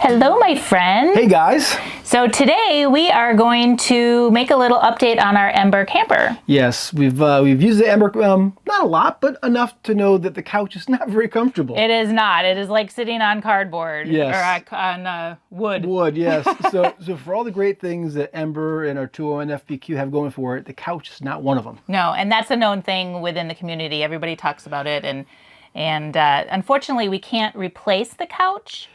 Hello, my friend. Hey guys. So today we are going to make a little update on our Ember camper. Yes, we've used the Ember, not a lot, but enough to know that the couch is not very comfortable. It is not. It is like sitting on cardboard. Yes. Or on wood. Wood, yes. So for all the great things that Ember and our 201FBQ have going for it, the couch is not one of them. No, and that's a known thing within the community. Everybody talks about it, and unfortunately we can't replace the couch.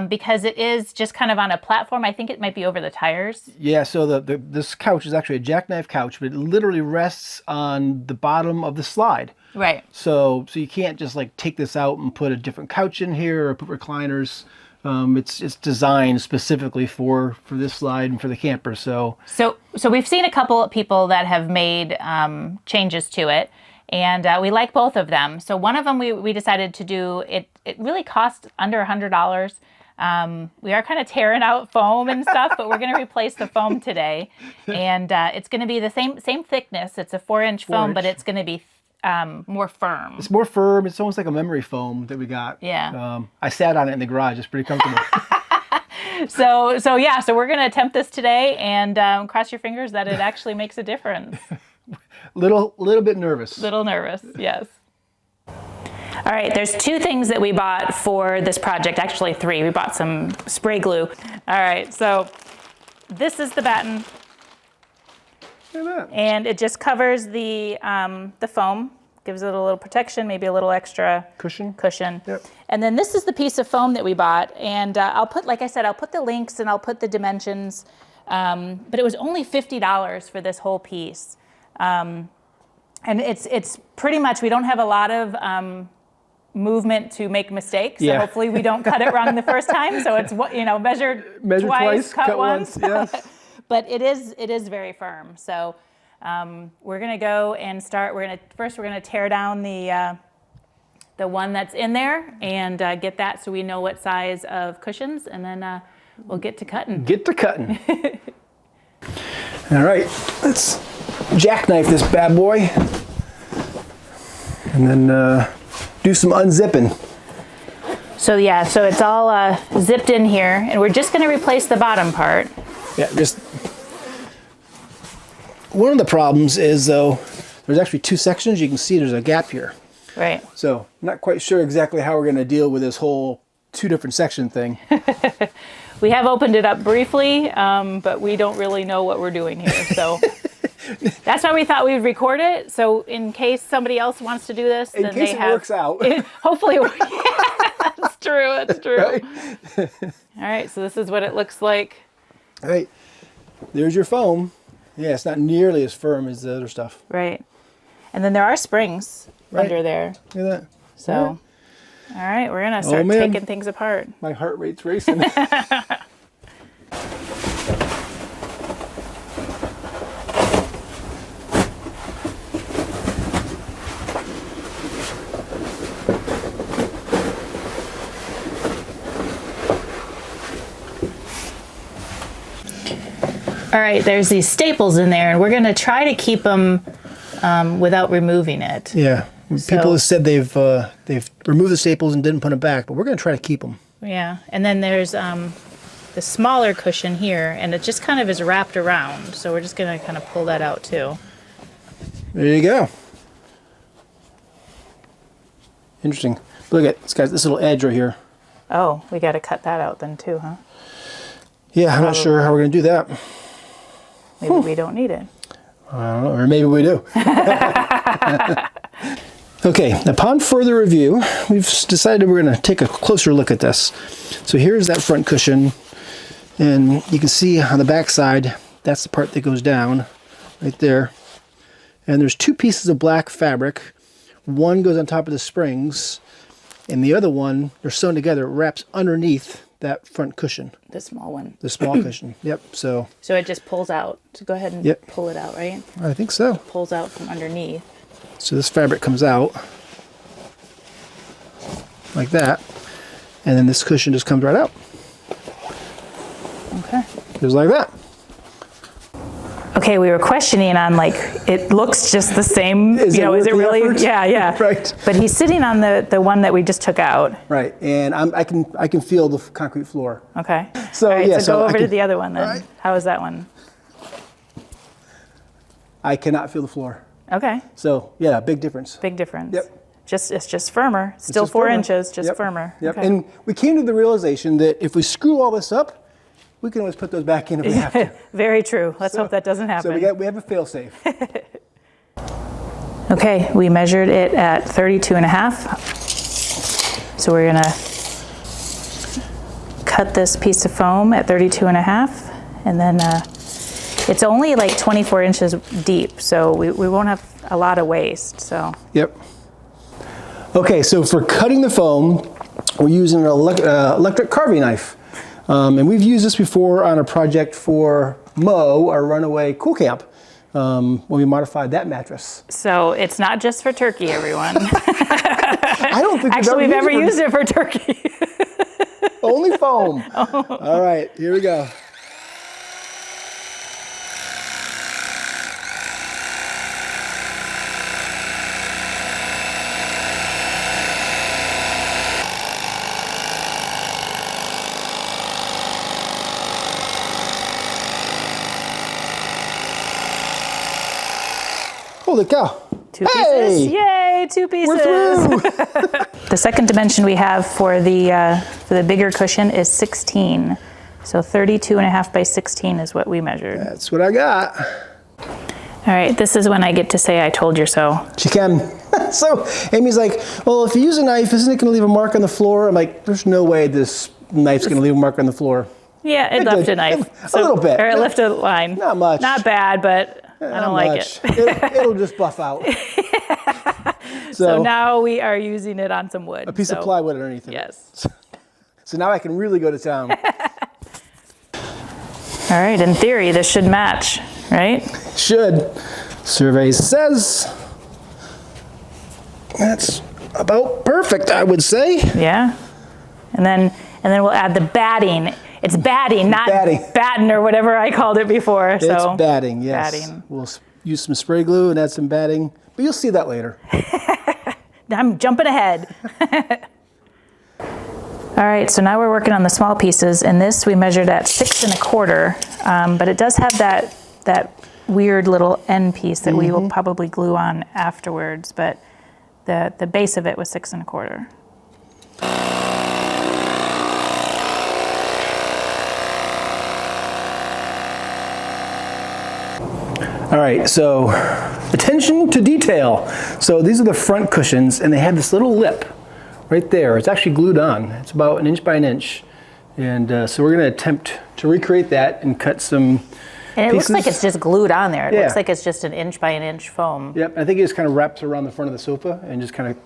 Because it is just kind of on a platform. I think it might be over the tires. Yeah, so this couch is actually a jackknife couch, but it literally rests on the bottom of the slide. Right. So you can't just like take this out and put a different couch in here or put recliners. It's designed specifically for this slide and for the camper. So we've seen a couple of people that have made changes to it. And we like both of them. So one of them we decided to do, it really cost under $100. We are kind of tearing out foam and stuff, but we're going to replace the foam today. And it's going to be the same thickness. It's a 4-inch foam, but it's going to be more firm. It's more firm. It's almost like a memory foam that we got. Yeah. I sat on it in the garage. It's pretty comfortable. So we're going to attempt this today and cross your fingers that it actually makes a difference. Little bit nervous. Little nervous, yes. All right, there's 2 things that we bought for this project. Actually 3. We bought some spray glue. All right, so this is the batten. Look at that. And it just covers the foam, gives it a little protection, maybe a little extra Cushion. Yep. And then this is the piece of foam that we bought. And I'll put, like I said, I'll put the links and I'll put the dimensions. But it was only $50 for this whole piece. And it's pretty much, we don't have a lot of movement to make mistakes. So hopefully we don't cut it wrong the first time. So it's measure twice, cut once. Yes. But it is very firm. So we're gonna go and start. We're gonna tear down the one that's in there and get that so we know what size of cushions, and then we'll get to cutting. All right, let's jackknife this bad boy and then do some unzipping. So it's all zipped in here, and we're just going to replace the bottom part. Yeah, just one of the problems is though there's actually 2 sections. You can see there's a gap here. Right. So not quite sure exactly how we're going to deal with this whole 2 different section thing. We have opened it up briefly, but we don't really know what we're doing here. So that's why we thought we would record it. So in case somebody else wants to do this, in then case it works out. Hopefully, that's true. That's true. Right? All right. So this is what it looks like. All right. There's your foam. Yeah, it's not nearly as firm as the other stuff. Right. And then there are springs under there. Look at that. So. All right, we're gonna start taking things apart. My heart rate's racing. All right, there's these staples in there, and we're gonna try to keep them without removing it. Yeah. People have said they've removed the staples and didn't put them back, but we're going to try to keep them. Yeah, and then there's the smaller cushion here, and it just kind of is wrapped around, so we're just going to kind of pull that out too. There you go. Interesting. Look at it's got this little edge right here. Oh, we got to cut that out then too, huh? Yeah, I'm not sure how we're going to do that. Maybe we don't need it. I don't know, or maybe we do. Okay, upon further review, we've decided we're going to take a closer look at this. So here's that front cushion, and you can see on the back side, that's the part that goes down right there. And there's 2 pieces of black fabric. One goes on top of the springs, and the other one, they're sewn together, wraps underneath that front cushion. The small one. The small cushion, yep. So it just pulls out. So go ahead and pull it out, right? I think so. Pulls out from underneath. So this fabric comes out like that, and then this cushion just comes right out. Okay. Just like that. Okay, we were questioning on like, it looks just the same, Is you know, is it really? effort? Yeah, yeah. Right. But he's sitting on the one that we just took out. Right, and I can feel the concrete floor. Okay. So All right, yeah, so go over to can, the other one then. right. How is that one? I cannot feel the floor. Okay, So yeah, big difference. big difference. Yep. It's just firmer, still just 4 firmer. inches, just Yep. firmer. Yep. Okay. And we came to the realization that if we screw all this up, we can always put those back in if we have to. Very true. Let's hope that doesn't happen. So we have a fail safe. Okay, we measured it at 32 and a half. So we're gonna cut this piece of foam at 32 and a half, and then it's only like 24 inches deep, so we won't have a lot of waste, so. Yep. Okay, so for cutting the foam, we're using an electric carving knife. And we've used this before on a project for Mo, our runaway cool camp, when we modified that mattress. So it's not just for turkey, everyone. I don't think Actually, we've ever used it for turkey. Only foam. Oh. All right, here we go. Holy cow. 2 pieces. Yay, 2 pieces. We're through. The second dimension we have for the bigger cushion is 16. So 32 and a half by 16 is what we measured. That's what I got. All right, this is when I get to say I told you so. She can. So Amy's like, well, if you use a knife, isn't it going to leave a mark on the floor? I'm like, there's no way this knife's going to leave a mark on the floor. Yeah, it left a knife. A little bit. Or it left a line. Not much. Not bad, but I don't like it. It'll just buff out. So now we are using it on some wood. A piece of plywood underneath it. Yes. So now I can really go to town. All right, in theory, this should match, right? Should. Survey says that's about perfect, I would say. Yeah. And then we'll add the batting. It's batting, not batten or whatever I called it before. It's so batting, yes. Batting. We'll use some spray glue and add some batting, but you'll see that later. I'm jumping ahead. All right, so now we're working on the small pieces, and this we measured at 6 1/4, but it does have that weird little end piece that we will probably glue on afterwards, but the base of it was 6 1/4. All right, so attention to detail. So these are the front cushions, and they have this little lip right there. It's actually glued on. It's about 1 inch by 1 inch. And so we're gonna attempt to recreate that and cut some And it pieces. looks like it's just glued on there. It Yeah. looks like it's just 1 inch by 1 inch foam. Yep, I think it just kind of wraps around the front of the sofa and just kind of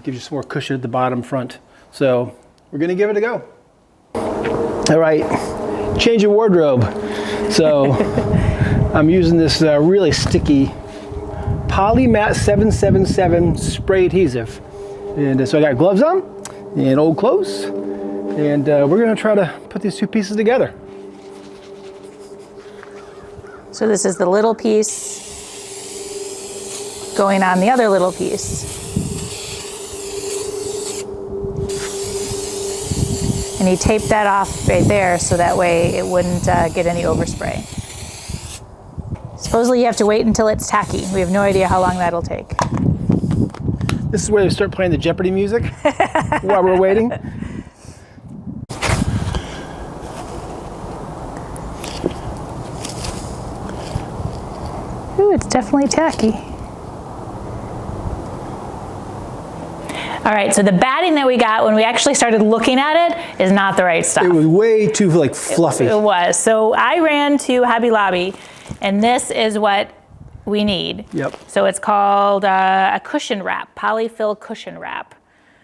gives you some more cushion at the bottom front. So we're gonna give it a go. All right, change of wardrobe. So I'm using this really sticky Polymat 777 spray adhesive. And so I got gloves on and old clothes. And we're gonna try to put these 2 pieces together. So this is the little piece going on the other little piece. And you tape that off right there so that way it wouldn't get any overspray. Supposedly you have to wait until it's tacky. We have no idea how long that'll take. This is where they start playing the Jeopardy music while we're waiting. Ooh, it's definitely tacky. All right, so the batting that we got when we actually started looking at it is not the right stuff. It was way too fluffy. It was. So I ran to Hobby Lobby, and this is what we need. Yep. So it's called a cushion wrap, polyfill cushion wrap.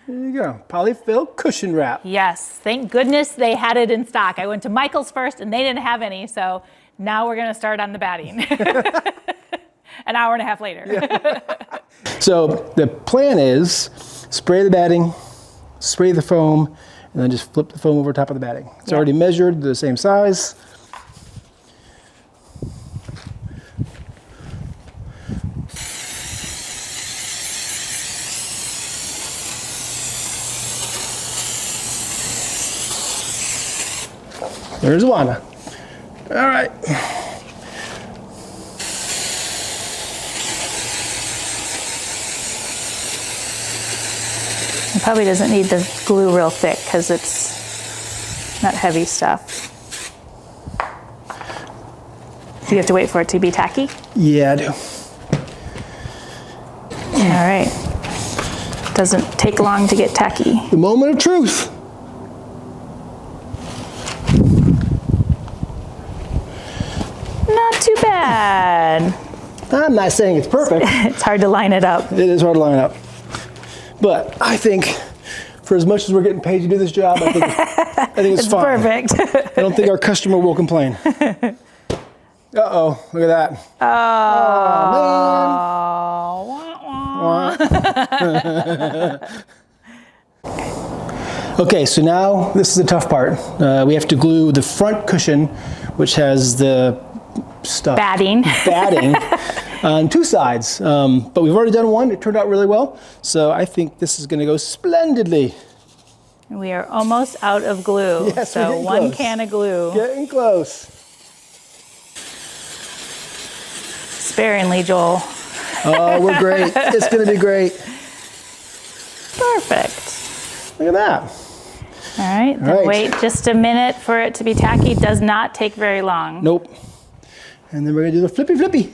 There you go, polyfill cushion wrap. Yes, thank goodness they had it in stock. I went to Michael's first, and they didn't have any, so now we're gonna start on the batting. An hour and a half later. Yeah. So the plan is spray the batting, spray the foam, and then just flip the foam over top of the batting. It's already measured, the same size. There's Wanda. All right. It probably doesn't need the glue real thick because it's not heavy stuff. Do you have to wait for it to be tacky? Yeah, I do. All right. Doesn't take long to get tacky. The moment of truth. Not too bad. I'm not saying it's perfect. It's hard to line it up. It is hard to line up. But I think for as much as we're getting paid to do this job, I think it's fine. Perfect. I don't think our customer will complain. Uh-oh, look at that. Okay, so now this is the tough part. We have to glue the front cushion, which has the stuff. Batting on two sides. But we've already done one. It turned out really well. So I think this is going to go splendidly. We are almost out of glue. Yes, so one close. can of glue. Getting close. Sparingly, Joel. Oh, we're great. It's going to be great. Perfect. Look at that. All right, then right. wait just a minute for it to be tacky. Does not take very long. Nope. And then we're going to do the flippy flippy.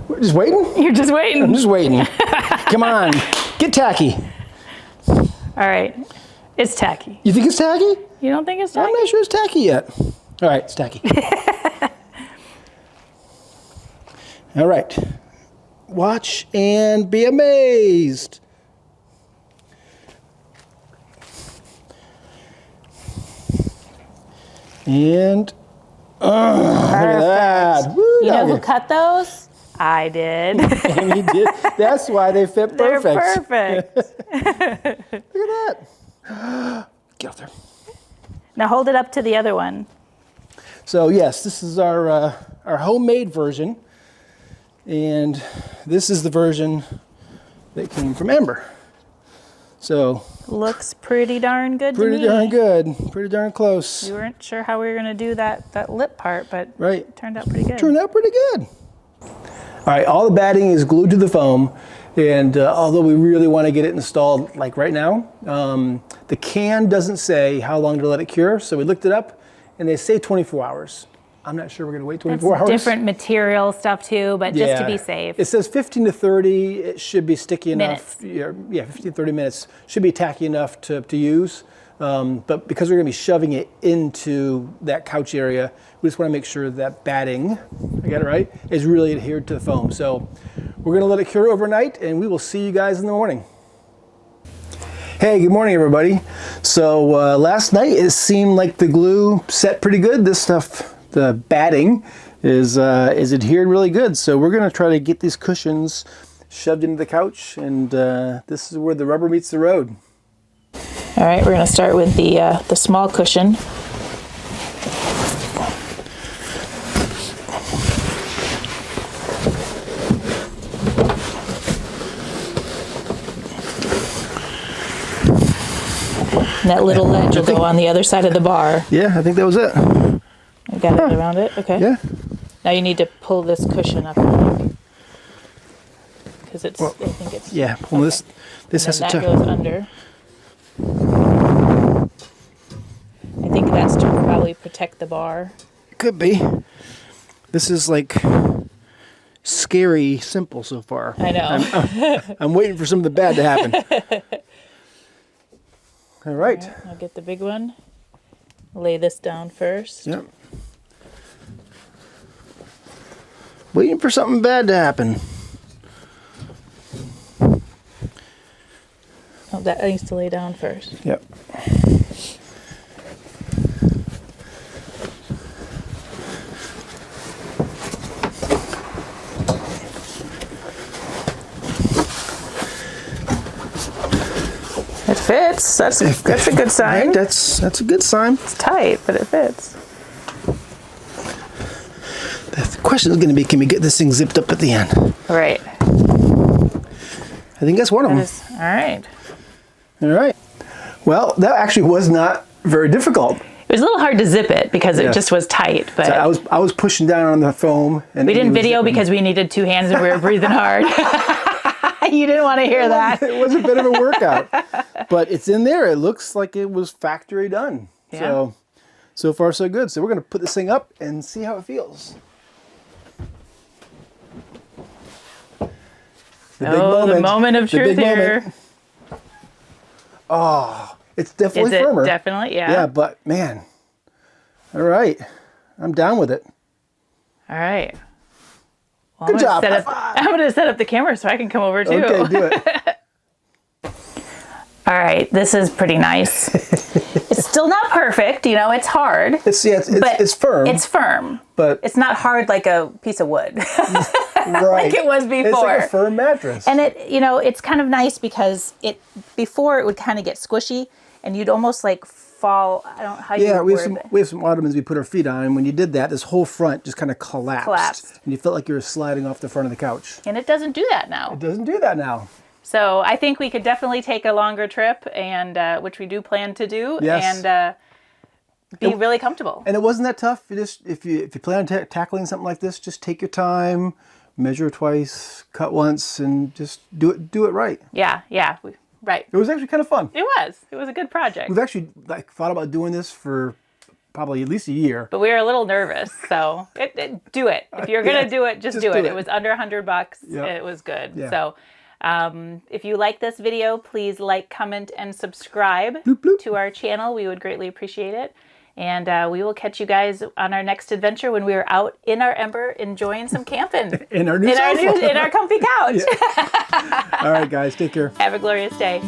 We're just waiting? You're just waiting. I'm just waiting. Come on. Get tacky. All right, it's tacky. You think it's tacky? You don't think it's tacky? I'm not sure it's tacky yet. All right, it's tacky. All right. Watch and be amazed. And look at that. Woo, You know who cut those? I did. And he did. That's why they fit They're perfect. perfect. Look at that. Get up there. Now hold it up to the other one. So yes, this is our homemade version, and this is the version that came from Ember. So Looks pretty darn good to me. pretty darn good, pretty darn close. We weren't sure how we were going to do that lip part, but Right. it turned out pretty good. Turned out pretty good. All right, all the batting is glued to the foam, and although we really want to get it installed like right now, the can doesn't say how long to let it cure, so we looked it up, and they say 24 hours. I'm not sure we're going to wait 24 That's hours. different material stuff too, but just to be safe. It says 15 to 30. It should be sticky enough. Minutes. Yeah, 15 to 30 minutes. Should be tacky enough to use. But because we're going to be shoving it into that couch area, we just want to make sure that batting, I got it right, is really adhered to the foam. So we're going to let it cure overnight, and we will see you guys in the morning. Hey, good morning, everybody. So last night it seemed like the glue set pretty good. This stuff, the batting, is adhered really good. So we're going to try to get these cushions shoved into the couch, and this is where the rubber meets the road. All right, we're going to start with the small cushion. And that little ledge will go on the other side of the bar. Yeah, I think that was it. I got it around it, okay. Yeah. Now you need to pull this cushion up. Because it's, I think it's... Yeah, well, okay. this has And to... then that goes under. I think that's to probably protect the bar. Could be. This is like scary simple so far. I know. I'm waiting for some of the bad to happen. All right. I'll get the big one. Lay this down first. Yep. Waiting for something bad to happen. Oh, that needs to lay down first. Yep. It fits. That's a good sign. Right, that's a good sign. It's tight, but it fits. The question is going to be, can we get this thing zipped up at the end? Right. I think that's one of them. All right. All right. Well, that actually was not very difficult. It was a little hard to zip it because it just was tight. But So I was pushing down on the foam. And we didn't video zipping. because we needed 2 hands and we were breathing hard. You didn't want to hear that. It was a bit of a workout. But it's in there. It looks like it was factory done. Yeah. So far so good. So we're going to put this thing up and see how it feels. The moment of truth here. Moment. Oh, it's definitely Is it firmer. definitely? Yeah. Yeah, but man. All right. I'm down with it. All right. Well, Good job. I'm going to set up the camera so I can come over too. Okay, do it. All right. This is pretty nice. It's still not perfect. You know, it's hard. It's firm. It's firm. But it's not hard like a piece of wood. right. Like it was before. It's like a firm mattress. And it's kind of nice because before it would kind of get squishy and you'd almost like fall. I don't know how you we have some ottomans we put our feet on, and when you did that, this whole front just kind of collapsed. And you felt like you were sliding off the front of the couch. And it doesn't do that now. It doesn't do that now. So I think we could definitely take a longer trip, and which we do plan to do, yes. and be really comfortable. And it wasn't that tough. If you plan on tackling something like this, just take your time, measure twice, cut once, and just do it right. Yeah. Right. It was actually kind of fun. It was a good project. We've actually thought about doing this for probably at least a year. But we were a little nervous, so do it. If you're gonna do it, just do it. It was under $100. Yep. It was good. Yeah. So if you like this video, please like, comment, and subscribe bloop, bloop. to our channel. We would greatly appreciate it. And we will catch you guys on our next adventure when we are out in our Ember enjoying some camping. in our comfy couch. All right, guys, take care. Have a glorious day.